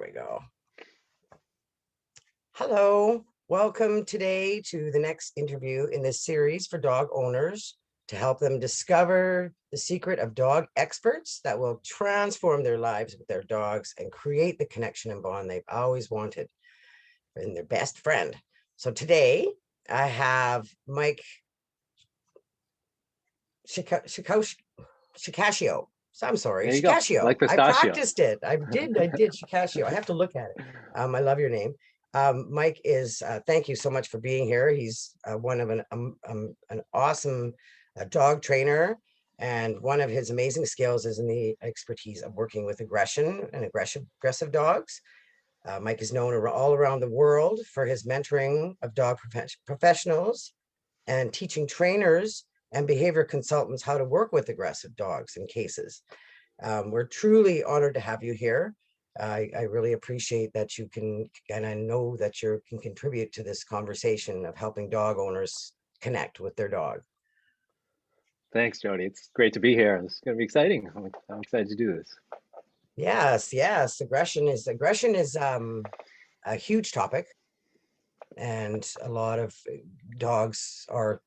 There we go. Hello, welcome today to the next interview in this series for dog owners to help them discover the secret of dog experts that will transform their lives with their dogs and create the connection and bond they've always wanted in their best friend. So today I have Mike Shikashio. I'm sorry, There you go. Shikashio. Like I pistachio. practiced it. I did Shikashio. I have to look at it. I love your name. Mike is, thank you so much for being here. He's one of an awesome dog trainer. And one of his amazing skills is in the expertise of working with aggression and aggressive dogs. Mike is known all around the world for his mentoring of dog professionals and teaching trainers and behavior consultants how to work with aggressive dogs in cases. We're truly honored to have you here. I really appreciate that you can, and I know that you can contribute to this conversation of helping dog owners connect with their dog. Thanks, Jody. It's great to be here. It's going to be exciting. I'm excited to do this. Yes. Aggression is a huge topic, and a lot of dogs are,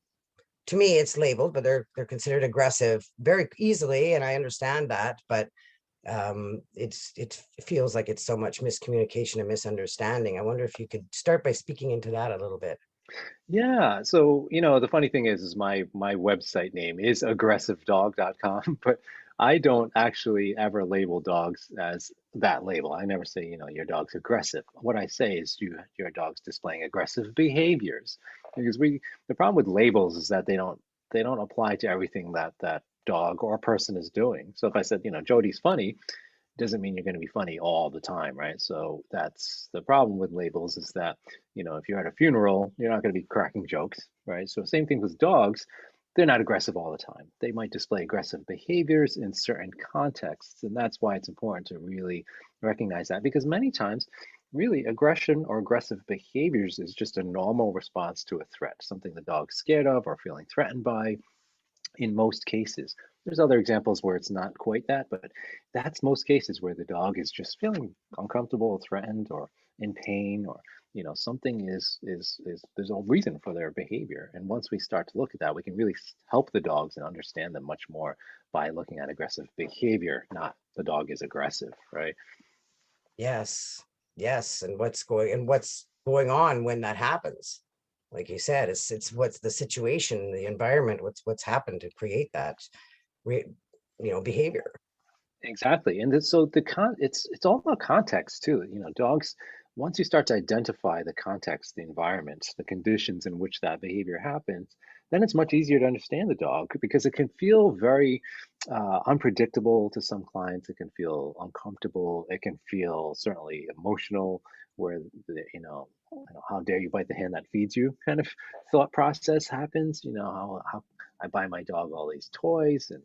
to me, it's labeled, but they're considered aggressive very easily, and I understand that, but it feels like it's so much miscommunication and misunderstanding. I wonder if you could start by speaking into that a little bit. Yeah. So, the funny thing is my website name is aggressivedog.com, but I don't actually ever label dogs as that label. I never say, your dog's aggressive. What I say is your dog's displaying aggressive behaviors. Because the problem with labels is that they don't apply to everything that dog or person is doing. So if I said, Jody's funny, doesn't mean you're going to be funny all the time, right? So that's the problem with labels, is that, if you're at a funeral, you're not going to be cracking jokes, right? So same thing with dogs. They're not aggressive all the time. They might display aggressive behaviors in certain contexts. And that's why it's important to really recognize that, because many times, really, aggression or aggressive behaviors is just a normal response to a threat, something the dog's scared of or feeling threatened by in most cases. There's other examples where it's not quite that, but that's most cases where the dog is just feeling uncomfortable, threatened, or in pain, or something is there's a reason for their behavior. And once we start to look at that, we can really help the dogs and understand them much more by looking at aggressive behavior, not the dog is aggressive, right? Yes, and what's going on when that happens. Like you said, it's what's the situation, the environment, what's happened to create that behavior. Exactly. And so it's all about context too. Dogs, once you start to identify the context, the environment, the conditions in which that behavior happens, then it's much easier to understand the dog, because it can feel very unpredictable to some clients. It can feel uncomfortable. It can feel certainly emotional, where how dare you bite the hand that feeds you kind of thought process happens. How I buy my dog all these toys and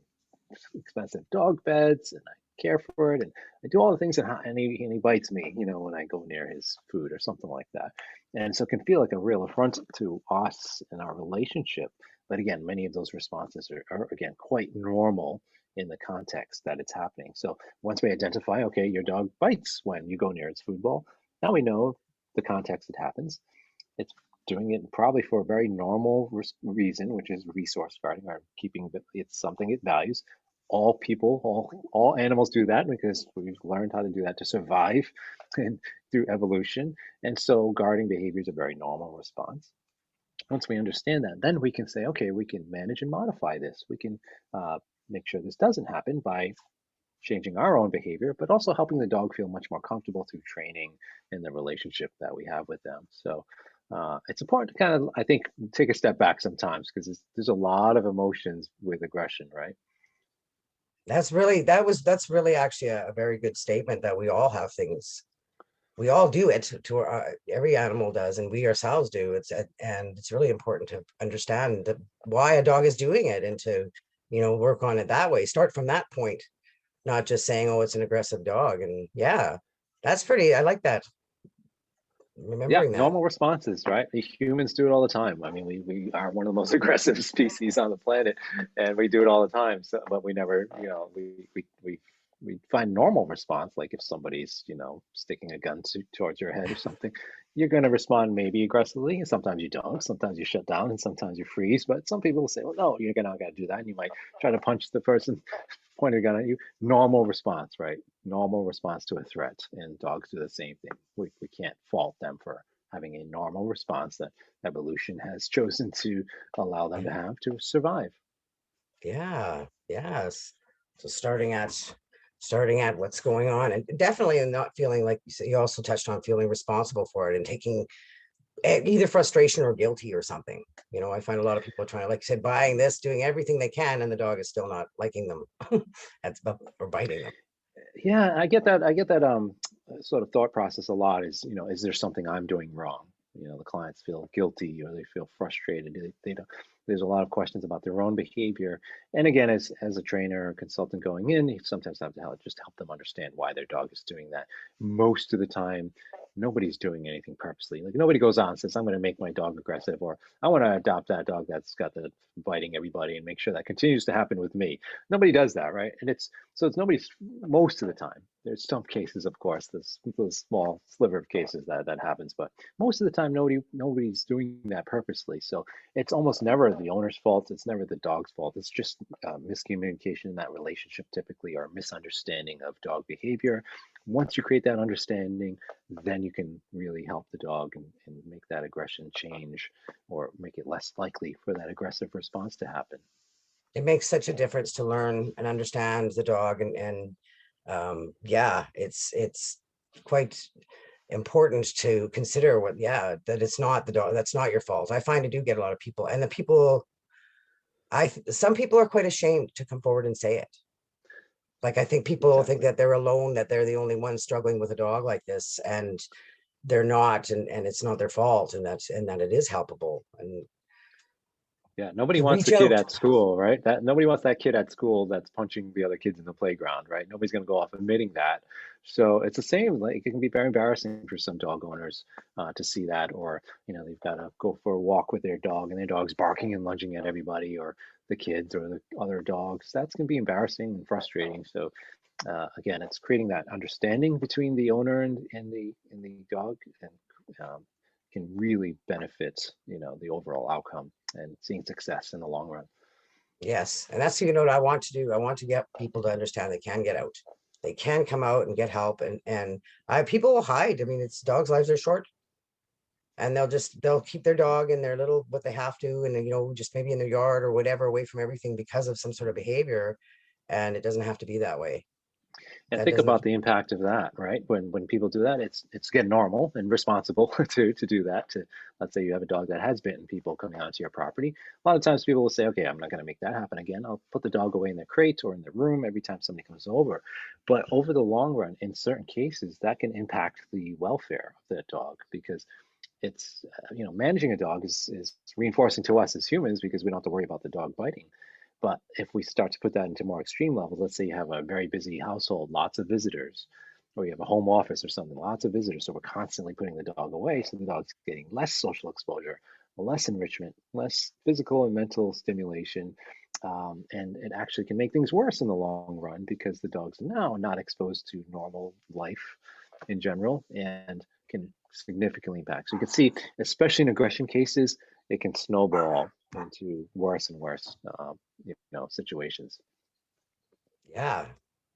expensive dog beds, and I care for it, and I do all the things, and he bites me, when I go near his food or something like that. And so it can feel like a real affront to us and our relationship. But again, many of those responses are again quite normal in the context that it's happening. So once we identify, okay, your dog bites when you go near its food bowl, now we know the context it happens. It's doing it probably for a very normal reason, which is resource guarding, or keeping it's something it values. All people, all animals do that because we've learned how to do that to survive and through evolution. And so guarding behavior is a very normal response. Once we understand that, then we can say, okay, we can manage and modify this. We can make sure this doesn't happen by changing our own behavior, but also helping the dog feel much more comfortable through training and the relationship that we have with them. So it's important to kind of, I think, take a step back sometimes, because there's a lot of emotions with aggression, right? That's really actually a very good statement, that we all have things. We all do it to every animal does, and we ourselves do. And it's really important to understand why a dog is doing it, and to work on it that way. Start from that point, not just saying, oh, it's an aggressive dog. And yeah, I like that, Yeah, remembering that. normal responses, right? The humans do it all the time. I mean, we are one of the most aggressive species on the planet, and we do it all the time. So, but we never, we we find normal response, like if somebody's, sticking a gun towards your head or something, you're going to respond maybe aggressively, and sometimes you don't. Sometimes you shut down, and sometimes you freeze. But some people will say, "Well, no, you're not going to do that." And you might try to punch the person pointing a gun at you. Normal response, right? Normal response to a threat, and dogs do the same thing. We can't fault them for having a normal response that evolution has chosen to allow them to have to survive. Yeah, yes. So starting at what's going on, and definitely not feeling like you said, you also touched on feeling responsible for it and taking either frustration or guilty or something. I find a lot of people trying to, like you said, buying this, doing everything they can, and the dog is still not liking them. That's or biting them. Yeah, I get that. I get that sort of thought process a lot is, is there something I'm doing wrong? The clients feel guilty or they feel frustrated. They don't, there's a lot of questions about their own behavior. And again, as a trainer or consultant going in, you sometimes have to help them understand why their dog is doing that. Most of the time, nobody's doing anything purposely. Like nobody goes on and says, I'm going to make my dog aggressive, or I want to adopt that dog that's got the biting everybody and make sure that continues to happen with me. Nobody does that, right? And it's nobody's most of the time. There's some cases, of course, there's a small sliver of cases that happens, but most of the time nobody's doing that purposely. So it's almost never the owner's fault. It's never the dog's fault. It's just miscommunication in that relationship, typically, or misunderstanding of dog behavior. Once you create that understanding, then you can really help the dog and make that aggression change, or make it less likely for that aggressive response to happen. It makes such a difference to learn and understand the dog, yeah, it's quite important to consider that it's not the dog, that's not your fault. I find I do get a lot of people, and the people, some people are quite ashamed to come forward and say it. Like, I think people think Exactly. that they're alone, that they're the only one struggling with a dog like this, and they're not, and it's not their fault, and that it is helpable, and Yeah, nobody to wants reach the kid out. at school, right? That nobody wants that kid at school that's punching the other kids in the playground, right? Nobody's going to go off admitting that. So it's the same. Like it can be very embarrassing for some dog owners to see that, or they've got to go for a walk with their dog and their dog's barking and lunging at everybody, or the kids or the other dogs. That's going to be embarrassing and frustrating. So again, it's creating that understanding between the owner and the dog, and can really benefit the overall outcome and seeing success in the long run. Yes, and that's what I want to do. I want to get people to understand they can get out. They can come out and get help, and I people will hide. I mean, it's dogs' lives are short, and they'll keep their dog in their little what they have to, and just maybe in their yard or whatever, away from everything because of some sort of behavior, and it doesn't have to be that way. And That think doesn't. about the impact of that, right? When people do that, it's again normal and responsible to do that. To let's say you have a dog that has bitten people coming onto your property. A lot of times people will say, okay, I'm not going to make that happen again. I'll put the dog away in the crate or in the room every time somebody comes over. But over the long run, in certain cases, that can impact the welfare of that dog, because it's managing a dog is reinforcing to us as humans because we don't have to worry about the dog biting. But if we start to put that into more extreme levels, let's say you have a very busy household, lots of visitors, or you have a home office or something, lots of visitors, so we're constantly putting the dog away, so the dog's getting less social exposure, less enrichment, less physical and mental stimulation, and it actually can make things worse in the long run because the dog's now not exposed to normal life in general, and can significantly impact. So you can see, especially in aggression cases, it can snowball into worse and worse, situations. Yeah,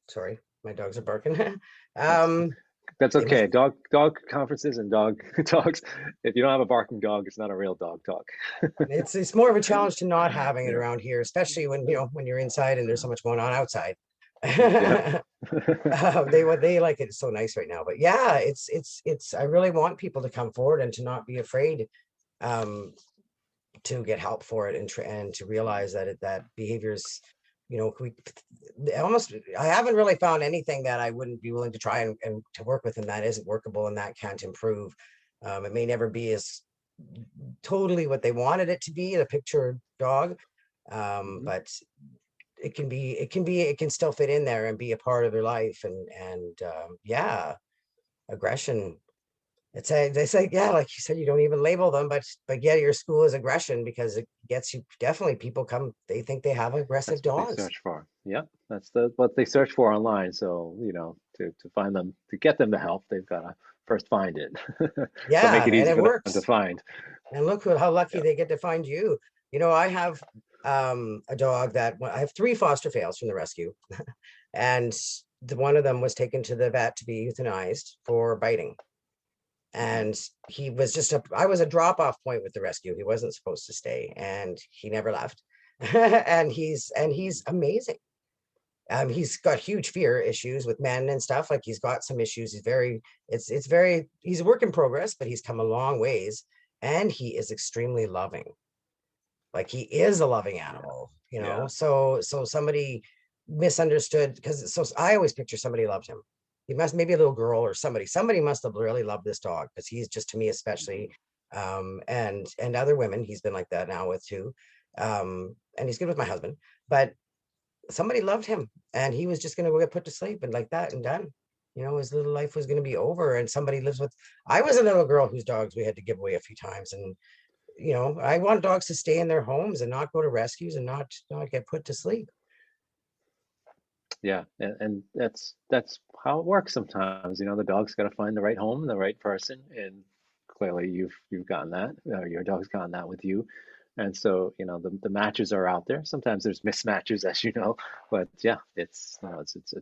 sorry, my dogs are barking. That's um, that's they must. okay. Dog conferences and dog dogs. If you don't have a barking dog, it's not a real dog talk. It's more of a challenge to not having it Yeah. around here, especially when when you're inside and there's so much going on outside. Yep. They like it so nice right now, but yeah, it's I really want people to come forward and to not be afraid, um to get help for it, and to realize that behaviors, we almost, I haven't really found anything that I wouldn't be willing to try and to work with, and that isn't workable and that can't improve. It may never be as totally what they wanted it to be, the picture dog, Mhm. but it can still fit in there and be a part of their life, yeah, aggression. they say, yeah, like you said, you don't even label them, but yeah, your school is aggression because it gets you, definitely people come, they think they have aggressive That's what they dogs. search for. Yep, that's what they search for online. So, to find them, to get them the help, they've got to first find it. So Yeah, make it and easy it for them to works. find. And look how lucky Yep. they get to find you. I have a dog that I have three foster fails from the rescue, and one of them was taken to the vet to be euthanized for biting. Hmm. And he was just I was a drop off point with the rescue. He wasn't supposed to stay, and he never left. And he's amazing. He's got huge fear issues with men and stuff. Like he's got some issues. He's a work in progress, but he's come a long ways, and he is extremely loving. Like he is a loving Yeah. animal, Yeah. so somebody misunderstood, because so I always picture somebody loved him. He must, maybe a little girl or somebody must have really loved this dog, because he's just, to me especially, Hmm. and other women he's been like that now with too. And he's good with my husband, but somebody loved him, and he was just going to get put to sleep and like that and done. His little life was going to be over, and somebody lives with. I was a little girl whose dogs we had to give away a few times, and I want dogs to stay in their homes and not go to rescues and not get put to sleep. Yeah, and that's how it works sometimes. The dog's got to find the right home, the right person, and clearly you've gotten that. Your dog's gotten that with you, and so the matches are out there. Sometimes there's mismatches, as you know, but yeah, it's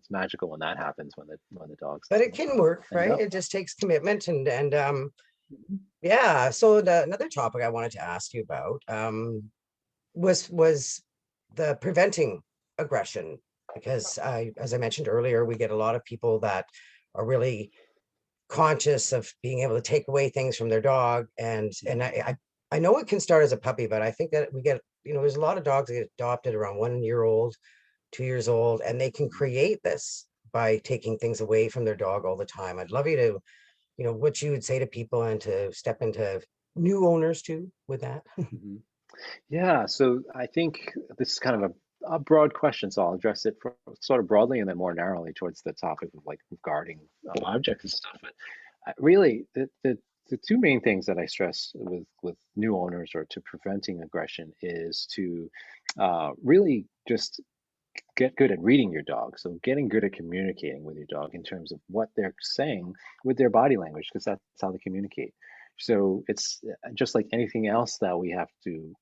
magical when that happens, when the dogs But it can work, end right? up. It just takes commitment, and Mhm. yeah. So another topic I wanted to ask you about was the preventing aggression, because as I mentioned earlier, we get a lot of people that are really conscious of being able to take away things from their dog, and Mhm. I know it can start as a puppy, but I think that we get, there's a lot of dogs that get adopted around 1 year old, 2 years old, and they can Mhm. create this by taking things away from their dog all the time. I'd love you to, what you would say to people, and to step into new owners too with that. Mhm. Yeah, so I think this is kind of a broad question, so I'll address it sort of broadly and then more narrowly towards the topic of like guarding objects and stuff. But really, the two main things that I stress with new owners or to preventing aggression is to really just get good at reading your dog. So getting good at communicating with your dog in terms of what they're saying with their body language, because that's how they communicate. So it's just like anything else that we have to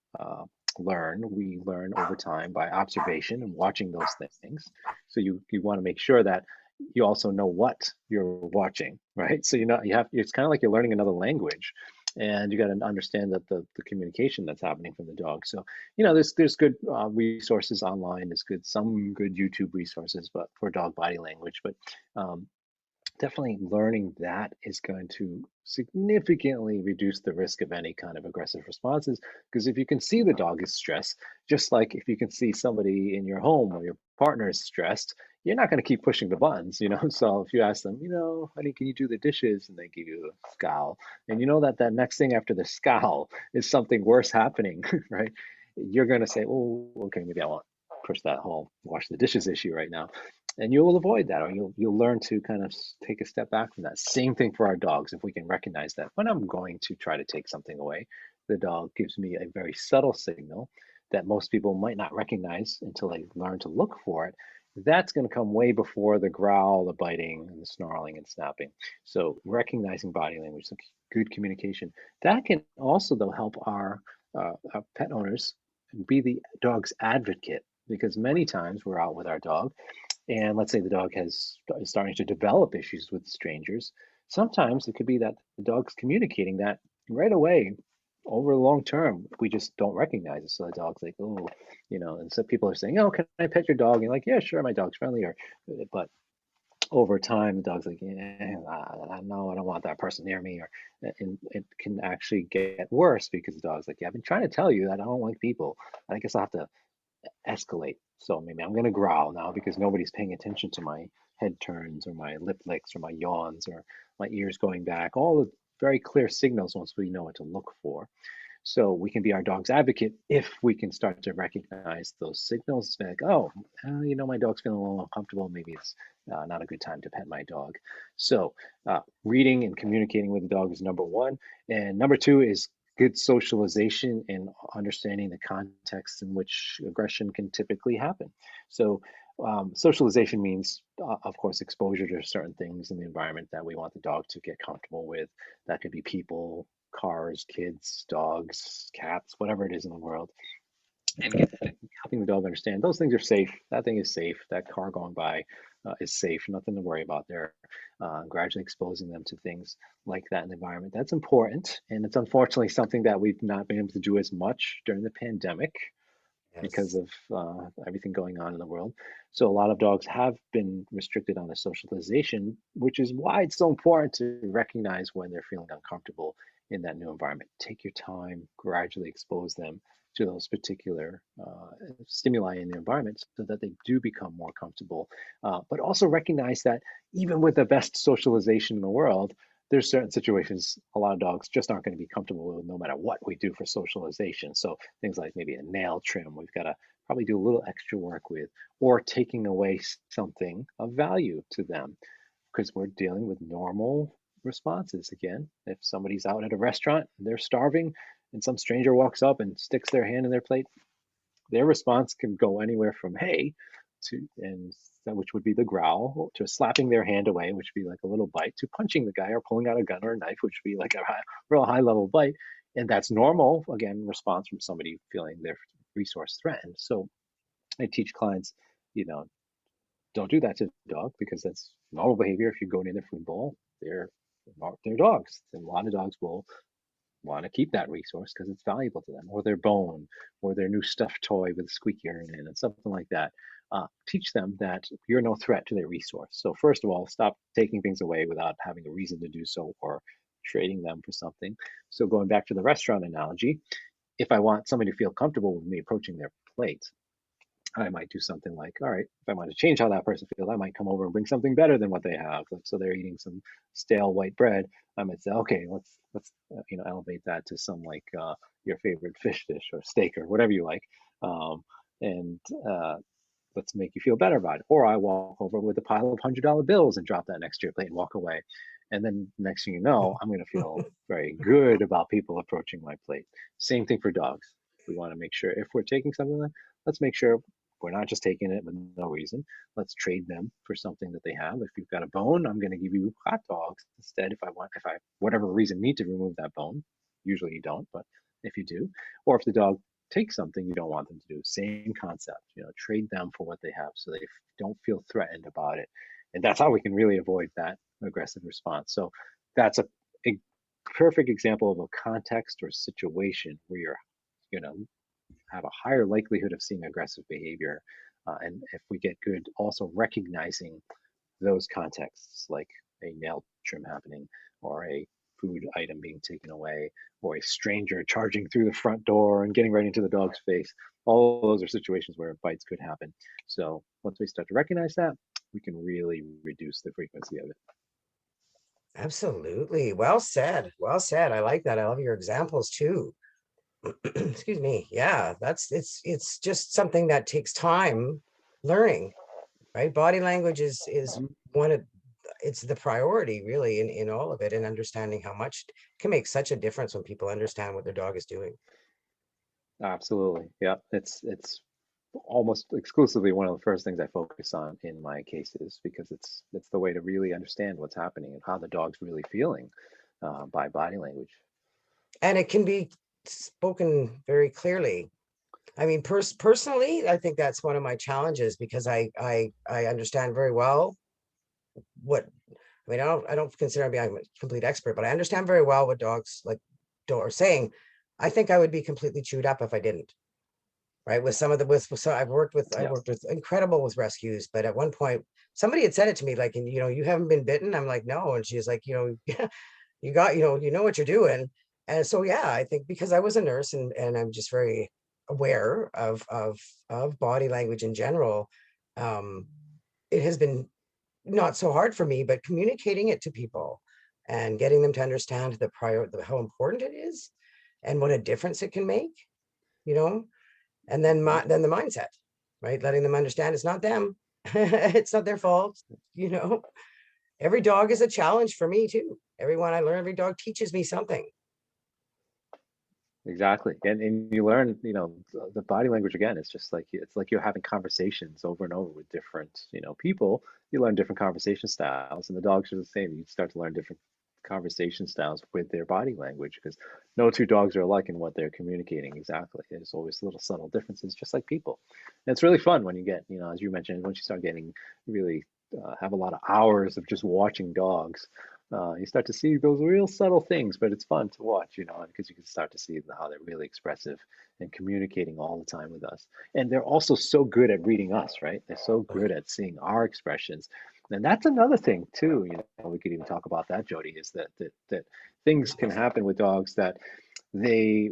learn. We learn over time by observation and watching those things. So you want to make sure that you also know what you're watching, right? So you have, it's kind of like you're learning another language, and you got to understand that the communication that's happening from the dog. So there's good resources online. There's some good YouTube resources, but for dog body language. But um, definitely learning that is going to significantly reduce the risk of any kind of aggressive responses. Because if you can see the dog is stressed, just like if you can see somebody in your home or your partner is stressed, you're not going to keep pushing the buttons. So if you ask them, honey, can you do the dishes? And they give you a scowl, and you know that next thing after the scowl is something worse happening, right? You're going to say, oh, okay, maybe I won't push that whole wash the dishes issue right now, and you will avoid that, or you'll learn to kind of take a step back from that. Same thing for our dogs. If we can recognize that when I'm going to try to take something away, the dog gives me a very subtle signal that most people might not recognize until they learn to look for it. That's going to come way before the growl, the biting, and the snarling and snapping. So recognizing body language, so good communication, that can also though help our pet owners be the dog's advocate, because many times we're out with our dog, and let's say the dog is starting to develop issues with strangers. Sometimes it could be that the dog's communicating that right away over the long term. We just don't recognize it. So the dog's like, oh, and so people are saying, oh, can I pet your dog? And you're like, yeah, sure, my dog's friendly. But over time, the dog's like, yeah, no, I don't want that person near me. And it can actually get worse because the dog's like, yeah, I've been trying to tell you that I don't like people. I guess I'll have to escalate. So maybe I'm going to growl now because nobody's paying attention to my head turns or my lip licks or my yawns or my ears going back. All the very clear signals once we know what to look for. So we can be our dog's advocate if we can start to recognize those signals, like, oh, my dog's feeling a little uncomfortable. Maybe it's not a good time to pet my dog. So reading and communicating with the dog is number one. And number two is good socialization and understanding the context in which aggression can typically happen. So socialization means, of course, exposure to certain things in the environment that we want the dog to get comfortable with. That could be people, cars, kids, dogs, cats, whatever it is in the world. And helping the dog understand those things are safe. That thing is safe. That car going by is safe. Nothing to worry about there. Gradually exposing them to things like that in the environment. That's important. And it's unfortunately something that we've not been able to do as much during the pandemic because Yes. of everything going on in the world. So a lot of dogs have been restricted on their socialization, which is why it's so important to recognize when they're feeling uncomfortable in that new environment. Take your time, gradually expose them to those particular stimuli in the environment so that they do become more comfortable. But also recognize that even with the best socialization in the world, there's certain situations a lot of dogs just aren't going to be comfortable with no matter what we do for socialization. So things like maybe a nail trim, we've got to probably do a little extra work with, or taking away something of value to them because we're dealing with normal responses again. If somebody's out at a restaurant, they're starving, and some stranger walks up and sticks their hand in their plate, their response can go anywhere from hey to and which would be the growl, to slapping their hand away, which would be like a little bite, to punching the guy or pulling out a gun or a knife, which would be like a real high level bite. And that's normal, again, response from somebody feeling their resource threatened. So I teach clients, you know, don't do that to the dog because that's normal behavior. If you go near their food bowl, they're dogs. And a lot of dogs will want to keep that resource because it's valuable to them, or their bone, or their new stuffed toy with a squeaky urn in, and something like that. Teach them that you're no threat to their resource. So first of all, stop taking things away without having a reason to do so or trading them for something. So going back to the restaurant analogy, if I want somebody to feel comfortable with me approaching their plate, I might do something like, all right, if I want to change how that person feels, I might come over and bring something better than what they have. Like, so they're eating some stale white bread. I might say, okay, let's elevate that to some like your favorite fish dish or steak or whatever you like, and let's make you feel better about it. Or I walk over with a pile of $100 bills and drop that next to your plate and walk away. And then next thing you know, I'm going to feel very good about people approaching my plate. Same thing for dogs. We want to make sure if we're taking something, let's make sure we're not just taking it with no reason. Let's trade them for something that they have. If you've got a bone, I'm going to give you hot dogs instead. If I, whatever reason, need to remove that bone, usually you don't, but if you do, or if the dog takes something you don't want them to do, same concept, trade them for what they have so they don't feel threatened about it. And that's how we can really avoid that aggressive response. So that's a perfect example of a context or situation where you know, have a higher likelihood of seeing aggressive behavior. And if we get good also recognizing those contexts, like a nail trim happening or a food item being taken away or a stranger charging through the front door and getting right into the dog's face, all those are situations where bites could happen. So once we start to recognize that, we can really reduce the frequency of it. Absolutely. Well said. Well said. I like that. I love your examples too. Excuse me. Yeah, it's just something that takes time learning, right? Body language is Mhm. one of it's the priority really in all of it, and understanding how much can make such a difference when people understand what their dog is doing. Absolutely. Yeah. It's almost exclusively one of the first things I focus on in my cases because it's the way to really understand what's happening and how the dog's really feeling by body language. And it can be spoken very clearly. I mean, personally, I think that's one of my challenges because I understand very well what I mean. I don't consider being a complete expert, but I understand very well what dogs like don't are saying. I think I would be completely chewed up if I didn't. Right, with some of the with so I Yeah. worked with incredible with rescues, but at one point somebody had said it to me like, and you haven't been bitten. I'm like, no, and she's like, you got you know what you're doing. And so yeah, I think because I was a nurse and I'm just very aware of body language in general. um it has been not so hard for me, but communicating it to people and getting them to understand how important it is. and what a difference it can make, you know? And then Mhm. then the mindset, right? Letting them understand it's not them. It's not their fault, you know? Every dog is a challenge for me too. Everyone I learn, every dog teaches me something. Exactly. And you learn, the body language again, it's like you're having conversations over and over with different, people. You learn different conversation styles, and the dogs are the same. You start to learn different conversation styles with their body language because no two dogs are alike in what they're communicating exactly. There's always little subtle differences, just like people. And it's really fun when you get, as you mentioned, once you start getting really have a lot of hours of just watching dogs, you start to see those real subtle things, but it's fun to watch, because you can start to see how they're really expressive and communicating all the time with us. And they're also so good at reading us, right? They're so Oh, yeah. good at seeing our expressions. And that's another thing too, we could even talk about that, Jody, is that things can happen with dogs that they,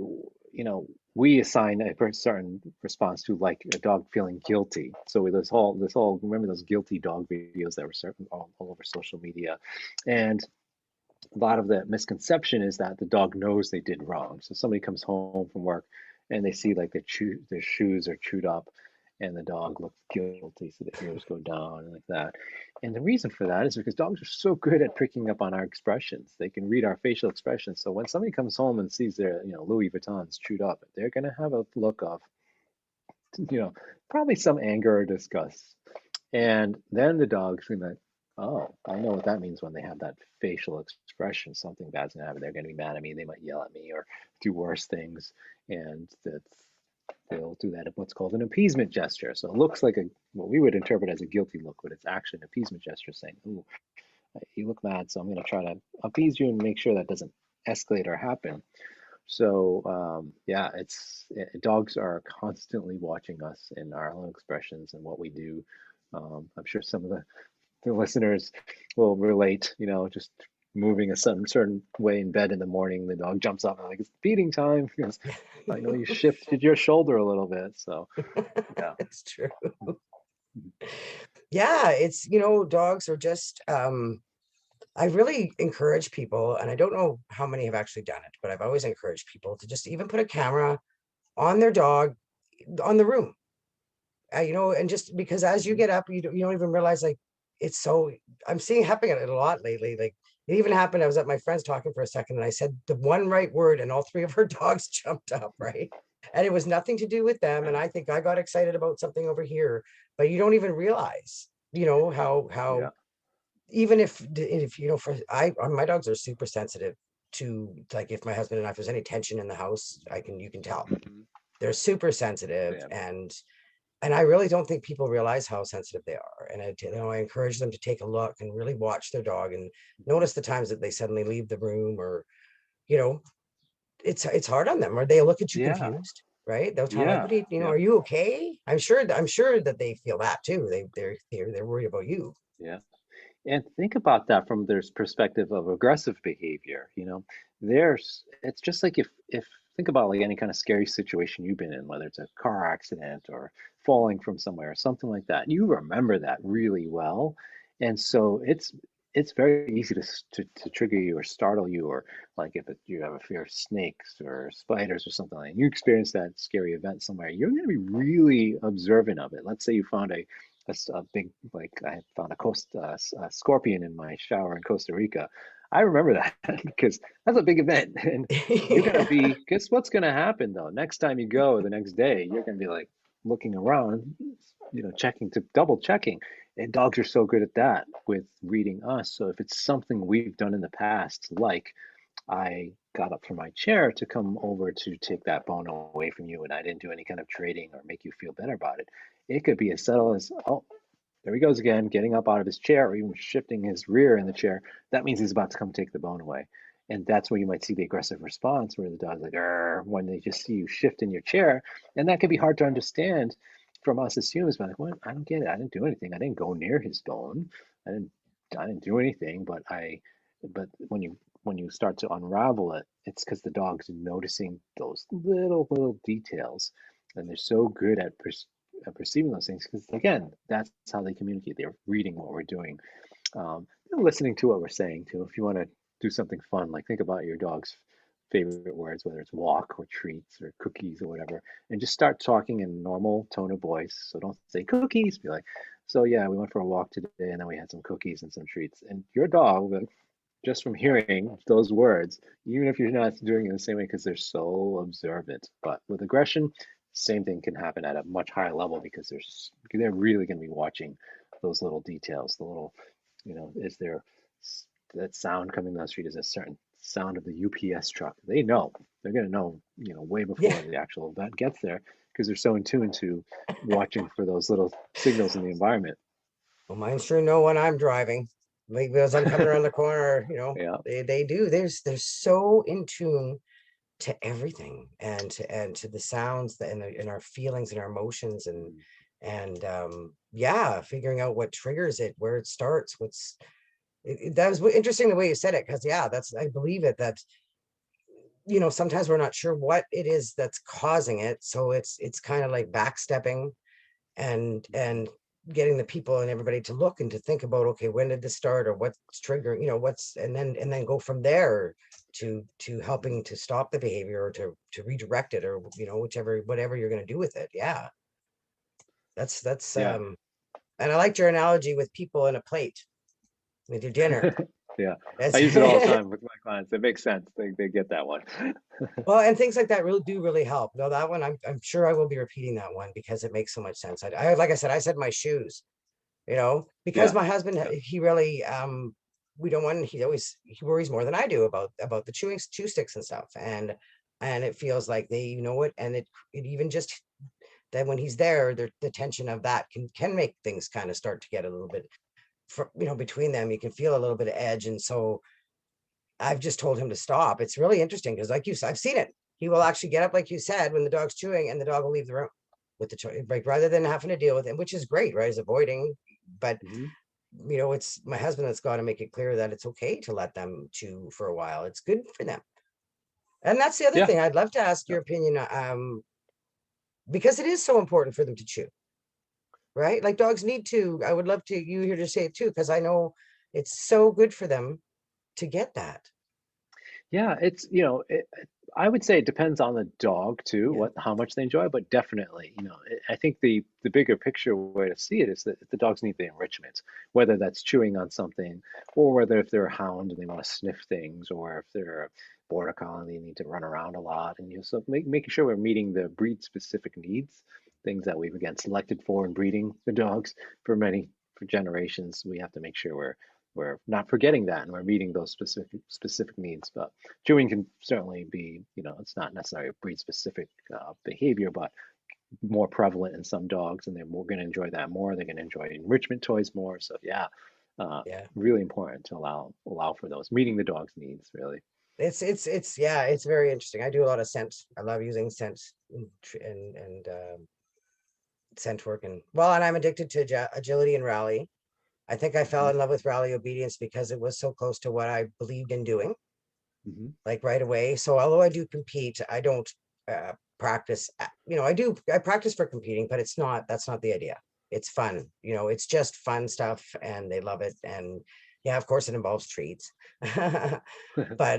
we assign a certain response to, like a dog feeling guilty. So this whole remember those guilty dog videos that were certain all over social media, and a lot of the misconception is that the dog knows they did wrong. So somebody comes home from work and they see like their shoes are chewed up and the dog looks guilty, so the ears go down and like that. And the reason for that is because dogs are so good at picking up on our expressions. They can read our facial expressions. So when somebody comes home and sees their, Louis Vuittons chewed up, they're gonna have a look of, you know, probably some anger or disgust. And then the dog's gonna, oh, I know what that means when they have that facial expression. Something bad's gonna happen. They're gonna be mad at me. They might yell at me or do worse things. And they'll do that what's called an appeasement gesture. So it looks like what we would interpret as a guilty look, but it's actually an appeasement gesture saying, "Ooh, you look mad, so I'm gonna try to appease you and make sure that doesn't escalate or happen." So yeah, dogs are constantly watching us in our own expressions and what we do. I'm sure some of the listeners will relate. Just moving a certain way in bed in the morning, the dog jumps up and like it's feeding time because I know you shifted your shoulder a little bit. So yeah. It's true. Yeah, it's, dogs are just I really encourage people, and I don't know how many have actually done it, but I've always encouraged people to just even put a camera on their dog on the room. And just because as you Mhm. get up, you don't even realize, like, it's so, I'm seeing happen it a lot lately. Like, it even happened, I was at my friend's talking for a second and I said the one right word and all three of her dogs jumped up, right? And it was nothing to do with them. And I think I got excited about something over here, but you don't even realize, how Yeah. even if for my dogs are super sensitive to, like, if my husband and I, if there's any tension in the house, you can tell Mhm. they're super sensitive. Yeah. And I really don't think people realize how sensitive they are. And I encourage them to take a look and really watch their dog and Mhm. notice the times that they suddenly leave the room, or, you know, it's hard on them, or they look at you Yeah. confused, right? They'll tell, like, Yeah. what do you, Yeah. are you okay? I'm sure that they feel that too. They're worried about you. Yeah. And think about that from their perspective of aggressive behavior. It's just like if think about like any kind of scary situation you've been in, whether it's a car accident or falling from somewhere or something like that. You remember that really well, and so it's very easy to trigger you or startle you, or like if you have a fear of snakes or spiders or something like that, you experience that scary event somewhere, you're going to be really observant of it. Let's say you found a big, like I found a scorpion in my shower in Costa Rica. I remember that because that's a big event, and you're gonna Yeah. be. Guess what's gonna happen though? Next time you go, the next day, you're gonna be like looking around, checking to double checking. And dogs are so good at that with reading us. So if it's something we've done in the past, like I got up from my chair to come over to take that bone away from you, and I didn't do any kind of trading or make you feel better about it. It could be as subtle as, oh, there he goes again, getting up out of his chair or even shifting his rear in the chair. That means he's about to come take the bone away. And that's where you might see the aggressive response where the dog's like, "Arr," when they just see you shift in your chair. And that can be hard to understand from us as humans. But like, what? I don't get it. I didn't do anything. I didn't go near his bone. I didn't I didn't do anything. But when you start to unravel it, it's because the dog's noticing those little details. And they're so good at perceiving those things because again that's how they communicate. They're reading what we're doing, they're listening to what we're saying too. If you want to do something fun, like think about your dog's favorite words, whether it's walk or treats or cookies or whatever, and just start talking in normal tone of voice. So don't say cookies. Be like, so yeah, we went for a walk today, and then we had some cookies and some treats. And your dog, just from hearing those words, even if you're not doing it the same way, because they're so observant. But with aggression, same thing can happen at a much higher level because they're really going to be watching those little details, the little, is there that sound coming down the street? Is a certain sound of the UPS truck? They know. They're going to know, way Yeah. before the actual event gets there because they're so in tune to watching for those little signals in the environment. Well, mine sure know when I'm driving. Like because I'm coming around the corner, Yeah. they do. They're so in tune to everything and to the sounds and our feelings and our emotions and yeah, figuring out what triggers it, where it starts, that was interesting the way you said it, because yeah, that's, I believe it, that sometimes we're not sure what it is that's causing it, so it's kind of like backstepping and getting the people and everybody to look and to think about, okay, when did this start, or what's triggering, what's, and then go from there to helping to stop the behavior, or to redirect it, or whatever you're going to do with it. Yeah, that's Yeah. and I liked your analogy with people and a plate with your dinner. Yeah, I That's use it all the time with my clients. It makes sense. They get that one. well, and things like that really help. No, that one I'm sure I will be repeating that one because it makes so much sense. I like I said, my shoes, because Yeah, my husband, yeah, he really, we don't want, he worries more than I do about the chew sticks and stuff. And it feels like they, what, and it even just, then when he's there, the tension of that can make things kind of start to get a little bit, between them, you can feel a little bit of edge. And so I've just told him to stop. It's really interesting because, like you said, I've seen it. He will actually get up, like you said, when the dog's chewing, and the dog will leave the room with the toy, like rather than having to deal with him, which is great, right? He's avoiding, but hmm it's my husband that's got to make it clear that it's okay to let them chew for a while. It's good for them. And that's the other yeah, thing. I'd love to ask yeah, your opinion, because it is so important for them to chew, right? Like dogs need to. I would love to you here to say it too, because I know it's so good for them to get that. yeah. I would say it depends on the dog too, Yeah. how much they enjoy, but definitely, I think the bigger picture way to see it is that the dogs need the enrichment, whether that's chewing on something, or whether if they're a hound and they want to sniff things, or if they're a border collie, they need to run around a lot, and so making sure we're meeting the breed specific needs, things that we've again selected for in breeding the dogs for generations. We have to make sure we're not forgetting that and we're meeting those specific needs. But chewing can certainly be, it's not necessarily a breed specific behavior, but more prevalent in some dogs, and they're more going to enjoy that more. They're going to enjoy enrichment toys more. So yeah, Yeah. really important to allow for those meeting the dog's needs. Really. It's yeah, it's very interesting. I do a lot of scent. I love using scent and scent work, and I'm addicted to agility and rally. I think I fell hmm in love with rally obedience because it was so close to what I believed in doing, hmm like right away. So although I do compete, I don't practice. I practice for competing, but that's not the idea. It's fun, it's just fun stuff, and they love it. And yeah, of course, it involves treats, but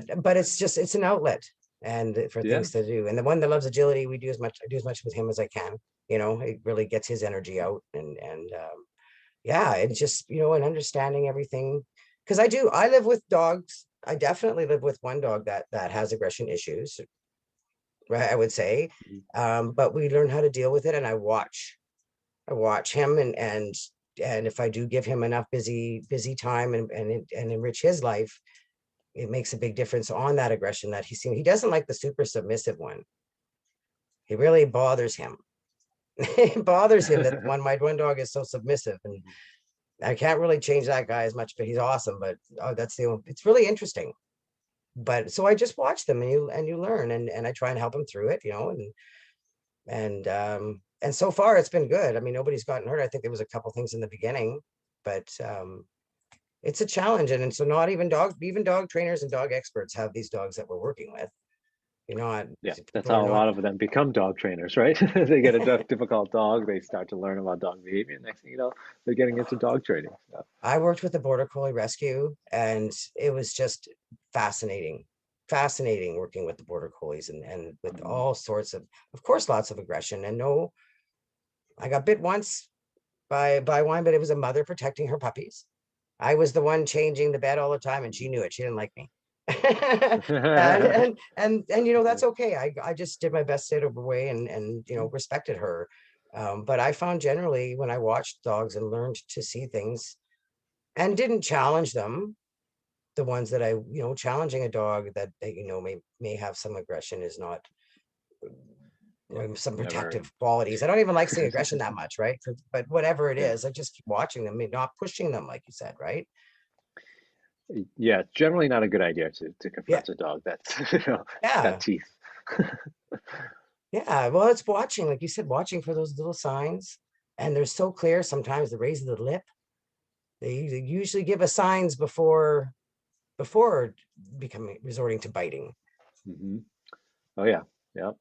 it's an outlet and for Yeah. things to do. And the one that loves agility, I do as much with him as I can. It really gets his energy out, and yeah, and just and understanding everything, because I live with dogs. I definitely live with one dog that has aggression issues, right, I would say. Mhm. But we learn how to deal with it, and I watch him, and if I do give him enough busy time and enrich his life, it makes a big difference on that aggression that he's seen. He doesn't like the super submissive one. It really bothers him. It bothers him that my one dog is so submissive, and I can't really change that guy as much, but he's awesome. But it's really interesting. But so I just watch them, and you learn, and I try and help him through it, and so far it's been good. I mean, nobody's gotten hurt. I think there was a couple things in the beginning, but it's a challenge. And so not even dog trainers and dog experts have these dogs that we're working with. Yeah, that's People are how a not. lot of them become dog trainers, right? They get a difficult dog, they start to learn about dog behavior, and next thing you know, they're getting into dog training. So, I worked with the Border Collie Rescue, and it was just fascinating. fascinating working with the border collies and with Mhm. all sorts of course, lots of aggression. And no, I got bit once by one, but it was a mother protecting her puppies. I was the one changing the bed all the time, and she knew it. She didn't like me. And you know, that's okay. I just did my best to stay out of her way and you know, respected her. But I found generally when I watched dogs and learned to see things and didn't challenge them, the ones that I, you know, challenging a dog that you know may have some aggression is not Yeah, some never. protective qualities. I don't even like seeing aggression that much, right? But whatever it Yeah. is, I just keep watching them, not pushing them, like you said, right? Yeah, it's generally not a good idea to Yeah, confront a dog that's you know got yeah, teeth. yeah. Well, it's watching, like you said, watching for those little signs, and they're so clear. Sometimes the raise of the lip. They usually give us signs before becoming resorting to biting. Hmm. Oh yeah, yeah.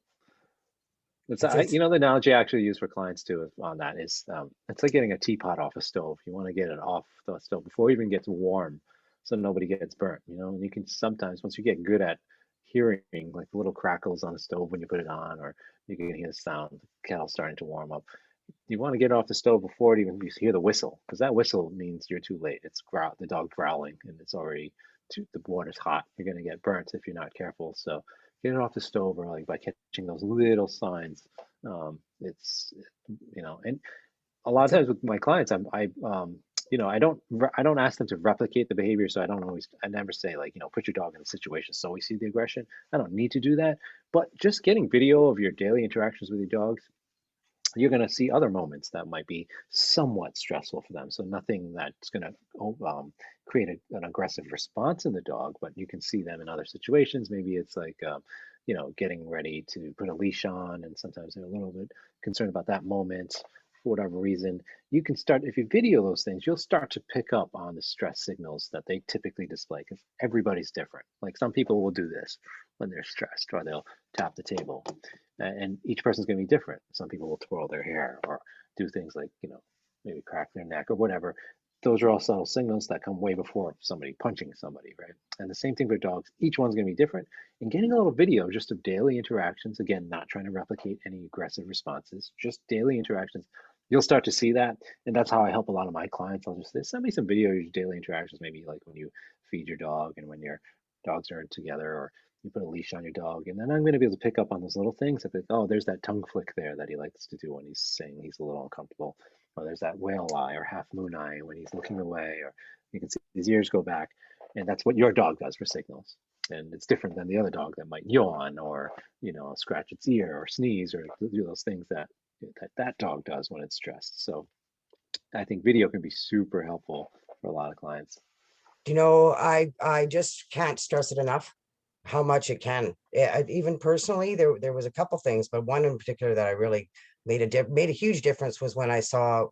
It's It's you know the analogy I actually use for clients too on that is it's like getting a teapot off a stove. You want to get it off the stove before it even gets warm, so nobody gets burnt. You know, and you can sometimes once you get good at hearing like the little crackles on the stove when you put it on, or you can hear the sound, the kettle starting to warm up. You want to get it off the stove before it even you hear the whistle, because that whistle means you're too late. It's the dog growling, and it's already the water's hot. You're gonna get burnt if you're not careful. So get it off the stove early by catching those little signs. It's you know, and a lot of it's a times with my clients, you know, I don't ask them to replicate the behavior. So I never say like, you know, put your dog in a situation so we see the aggression. I don't need to do that, but just getting video of your daily interactions with your dogs, you're going to see other moments that might be somewhat stressful for them. So nothing that's going to create an aggressive response in the dog, but you can see them in other situations. Maybe it's like, you know, getting ready to put a leash on, and sometimes they're a little bit concerned about that moment for whatever reason. You can start, if you video those things, you'll start to pick up on the stress signals that they typically display because everybody's different. Like some people will do this when they're stressed, or they'll tap the table, and each person's going to be different. Some people will twirl their hair or do things like, you know, maybe crack their neck or whatever. Those are all subtle signals that come way before somebody punching somebody, right? And the same thing for dogs. Each one's going to be different. And getting a little video just of daily interactions, again, not trying to replicate any aggressive responses, just daily interactions, you'll start to see that. And that's how I help a lot of my clients. I'll just say, send me some video of your daily interactions, maybe like when you feed your dog and when your dogs are together, or you put a leash on your dog, and then I'm going to be able to pick up on those little things. If oh, there's that tongue flick there that he likes to do when he's saying he's a little uncomfortable, or there's that whale eye or half moon eye when he's looking away, or you can see his ears go back, and that's what your dog does for signals. And it's different than the other dog that might yawn or, you know, scratch its ear or sneeze or do those things that dog does when it's stressed. So I think video can be super helpful for a lot of clients. you know, I just can't stress it enough how much it can. Even personally, there was a couple things, but one in particular that I really made a huge difference was when I saw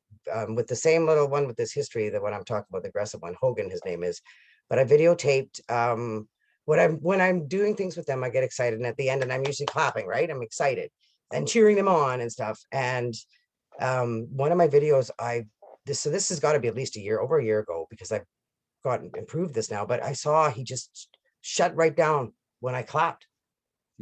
with the same little one with this history, the one I'm talking about, the aggressive one, Hogan, his name is, but I videotaped when I'm doing things with them, I get excited, and at the end, and I'm usually clapping, right? I'm excited and cheering them on and stuff. And one of my videos, this has got to be at least over a year ago, because I've gotten improved this now, but I saw he just shut right down when I clapped,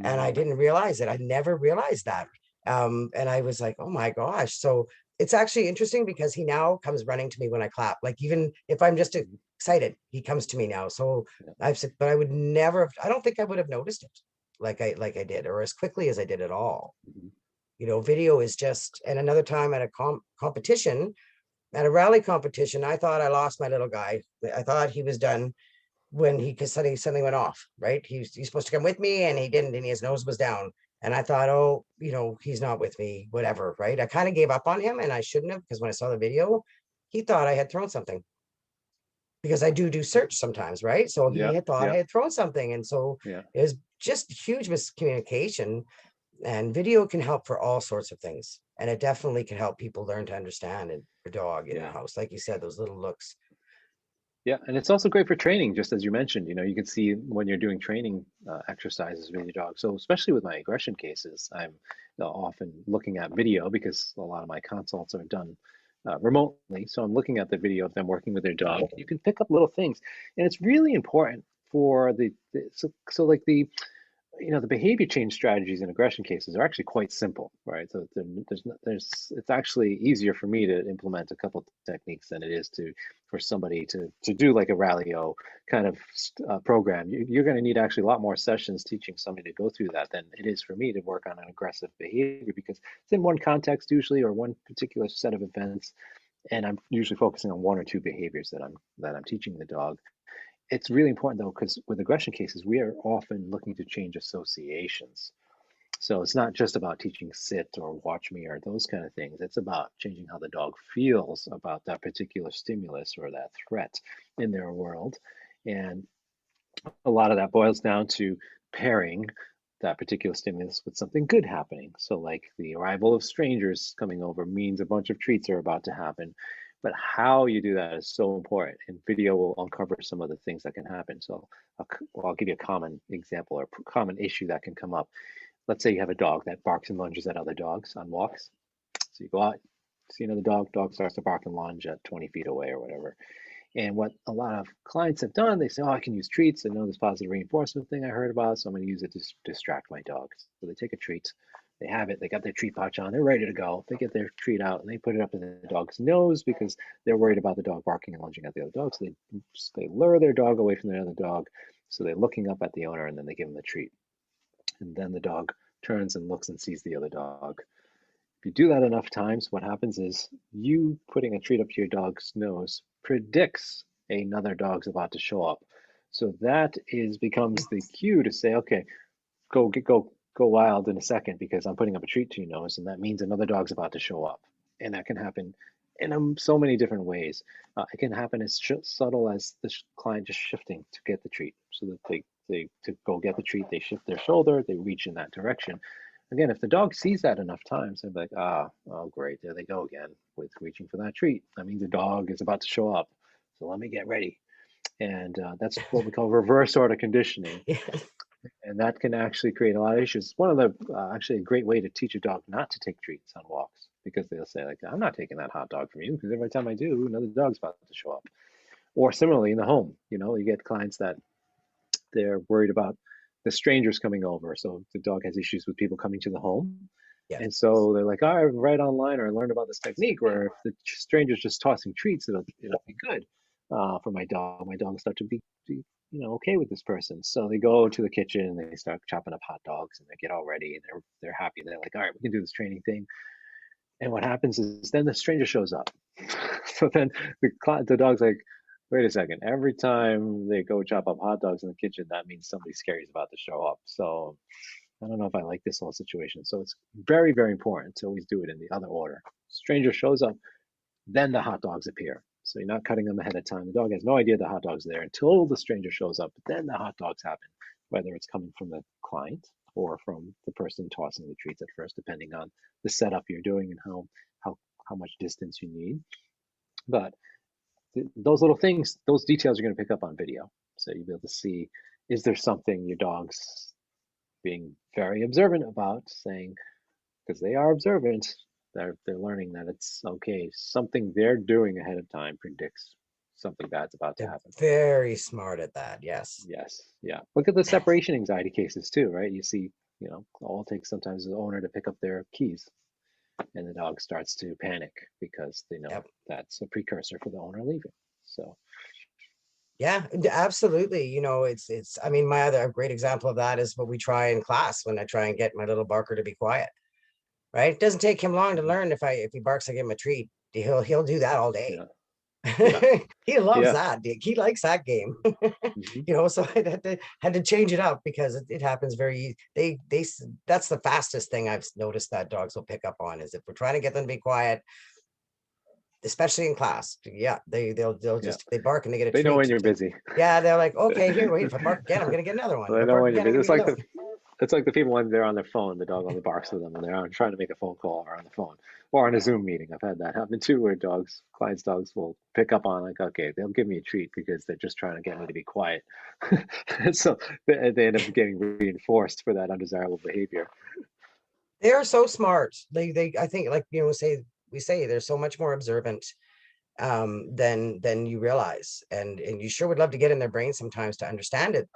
and I Mm, didn't realize it. I never realized that. And I was like, oh my gosh. So it's actually interesting because he now comes running to me when I clap. Like even if I'm just mm, excited, he comes to me now. So yeah, I've said, but I would never have, I don't think I would have noticed it like I did, or as quickly as I did at all. mhm, You know, video is just, and another time at a competition, at a rally competition, I thought I lost my little guy. I thought he was done when he suddenly went off, right? He's supposed to come with me, and he didn't, and his nose was down. And I thought, oh, you know, he's not with me, whatever, right? I kind of gave up on him, and I shouldn't have, because when I saw the video, he thought I had thrown something, because I do search sometimes, right? So he yeah, had thought I yeah, had thrown something. And so yeah. it was just huge miscommunication. And video can help for all sorts of things. And it definitely can help people learn to understand your dog in the Yeah. house. Like you said, those little looks. Yeah, and it's also great for training, just as you mentioned. You know, you can see when you're doing training exercises with your dog. So especially with my aggression cases, I'm often looking at video because a lot of my consults are done remotely. So I'm looking at the video of them working with their dog. You can pick up little things, and it's really important for so like the the behavior change strategies in aggression cases are actually quite simple, right? So it's actually easier for me to implement a couple of techniques than it is for somebody to do like a Rallyo kind of program. You're going to need actually a lot more sessions teaching somebody to go through that than it is for me to work on an aggressive behavior, because it's in one context usually, or one particular set of events, and I'm usually focusing on one or two behaviors that I'm teaching the dog. It's really important though, because with aggression cases, we are often looking to change associations. So it's not just about teaching sit or watch me or those kind of things. It's about changing how the dog feels about that particular stimulus or that threat in their world. And a lot of that boils down to pairing that particular stimulus with something good happening. So like the arrival of strangers coming over means a bunch of treats are about to happen. But how you do that is so important, and video will uncover some of the things that can happen. So I'll give you a common example or common issue that can come up. Let's say you have a dog that barks and lunges at other dogs on walks. So you go out, see another dog starts to bark and lunge at 20 feet away or whatever. And what a lot of clients have done, they say, oh, I can use treats. I know this positive reinforcement thing I heard about, so I'm going to use it to distract my dog. So they take a treat, they have it, they got their treat pouch on, they're ready to go. They get their treat out and they put it up in the dog's nose because they're worried about the dog barking and lunging at the other dog. So they lure their dog away from the other dog. So they're looking up at the owner, and then they give them the treat. And then the dog turns and looks and sees the other dog. If you do that enough times, what happens is you putting a treat up to your dog's nose predicts another dog's about to show up. So that becomes the cue to say, okay, go wild in a second because I'm putting up a treat to your nose, and that means another dog's about to show up. And that can happen in so many different ways. It can happen as subtle as the client just shifting to get the treat, so that they to go get the treat, they shift their shoulder, they reach in that direction. Again, if the dog sees that enough times, they're like, oh, great, there they go again with reaching for that treat. That means the dog is about to show up. So let me get ready. And that's what we call reverse order conditioning. Yes. And that can actually create a lot of issues. One of the, actually a great way to teach a dog not to take treats on walks, because they'll say like, I'm not taking that hot dog from you, because every time I do, another dog's about to show up. Or similarly in the home, you get clients that they're worried about the strangers coming over. So the dog has issues with people coming to the home. Yes. And so they're like, I read online or I learned about this technique where if the stranger's just tossing treats, it'll be good for my dog. My dog will start to be okay with this person. So they go to the kitchen and they start chopping up hot dogs and they get all ready and they're happy. They're like, all right, we can do this training thing. And what happens is then the stranger shows up. So then the dog's like, wait a second, every time they go chop up hot dogs in the kitchen, that means somebody scary is about to show up. So I don't know if I like this whole situation. So it's very, very important to always do it in the other order. Stranger shows up, then the hot dogs appear. So you're not cutting them ahead of time. The dog has no idea the hot dog's there until the stranger shows up, but then the hot dogs happen, whether it's coming from the client or from the person tossing the treats at first, depending on the setup you're doing and how much distance you need. But those little things, those details you're going to pick up on video. So you'll be able to see, is there something your dog's being very observant about, saying, because they are observant, they're learning that it's okay. Something they're doing ahead of time predicts something bad's about to happen. Very smart at that. Yes. Yes. Yeah. Look at the separation anxiety cases too, right? You see, all it takes sometimes is the owner to pick up their keys and the dog starts to panic because they know Yep. that's a precursor for the owner leaving. So Yeah, absolutely. I mean, my other great example of that is what we try in class when I try and get my little barker to be quiet, right? It doesn't take him long to learn if he barks, I give him a treat. He'll do that all day. yeah. Yeah. He loves Yeah. that. He likes that game. So I had to change it up because it happens very that's the fastest thing I've noticed that dogs will pick up on, is if we're trying to get them to be quiet, especially in class. Yeah, they'll just, if they bark and they get a They treat, know when you're busy. yeah, they're like, okay, here, wait, if I bark again, I'm gonna get another one. They If I know bark when you're again, I'm busy. gonna get It's like the people when they're on their phone, the dog only barks to them and they're trying to make a phone call or on the phone or on a Zoom meeting. I've had that happen too, where clients' dogs will pick up on like, okay, they'll give me a treat because they're just trying to get me to be quiet. So they end up getting reinforced for that undesirable behavior. They are so smart. I think, like, we say they're so much more observant than you realize. And you sure would love to get in their brain sometimes to understand it,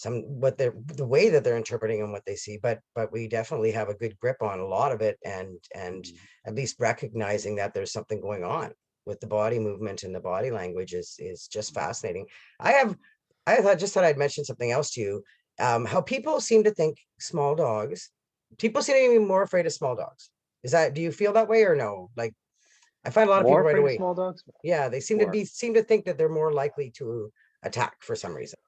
what they're the way that they're interpreting and what they see. But we definitely have a good grip on a lot of it, and Mhm. at least recognizing that there's something going on with the body movement and the body language is just fascinating. I thought I'd mention something else to you. How people seem to think small dogs, people seem to be more afraid of small dogs. Do you feel that way or no? Like, I find a lot of More people right afraid of away. small dogs? Yeah, they Or seem to think that they're more likely to attack for some reason.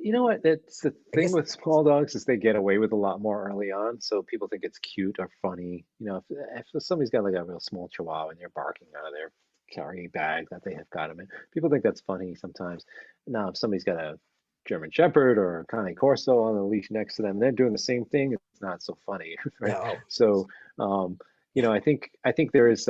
you know what? That's the I thing guess, with small dogs is they get away with a lot more early on, so people think it's cute or funny. If somebody's got like a real small chihuahua and they're barking out of their carrying bag that they have got them in, people think that's funny sometimes. Now, if somebody's got a German Shepherd or a Cane Corso on a leash next to them, they're doing the same thing. It's not so funny, right? no. So, um, I think there is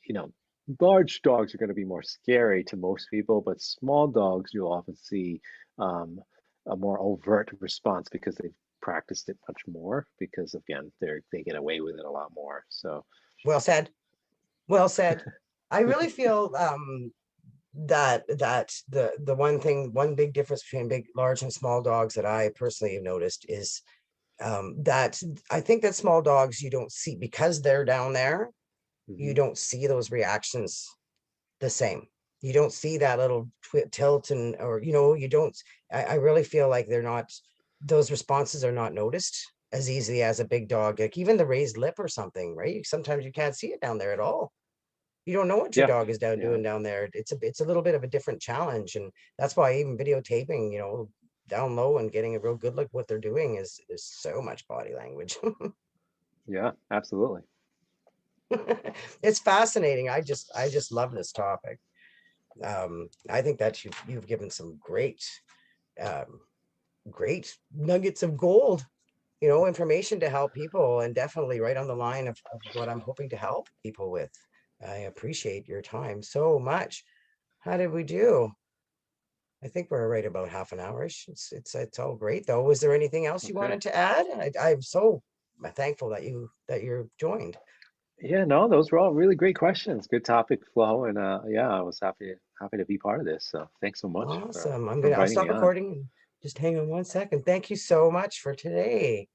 you know, large dogs are going to be more scary to most people, but small dogs you'll often see um, a more overt response because they've practiced it much more. Because again, they get away with it a lot more. So Well said. Well said. I really feel that one big difference between large and small dogs that I personally have noticed is that I think that small dogs you don't see because they're down there, you mhm. don't see those reactions the same. You don't see that little tilt and or you don't. I really feel like those responses are not noticed as easily as a big dog. Like even the raised lip or something, right? Sometimes you can't see it down there at all. You don't know what your Yeah, dog is yeah, doing down there. It's a little bit of a different challenge, and that's why even videotaping, down low and getting a real good look at what they're doing is so much body language. yeah, absolutely. It's fascinating. I just love this topic. I think that you've given some um, great nuggets of gold, information to help people, and definitely right on the line of what I'm hoping to help people with. I appreciate your time so much. How did we do? I think we're right about half an hour-ish. It's all great though. Was there anything else you Okay. wanted to add? I'm so thankful that you're joined. Yeah, no, those were all really great questions. Good topic flow, and yeah, I was happy to be part of this. So thanks so much for Awesome. for I'll inviting stop me on. recording and just hang on one second. Thank you so much for today.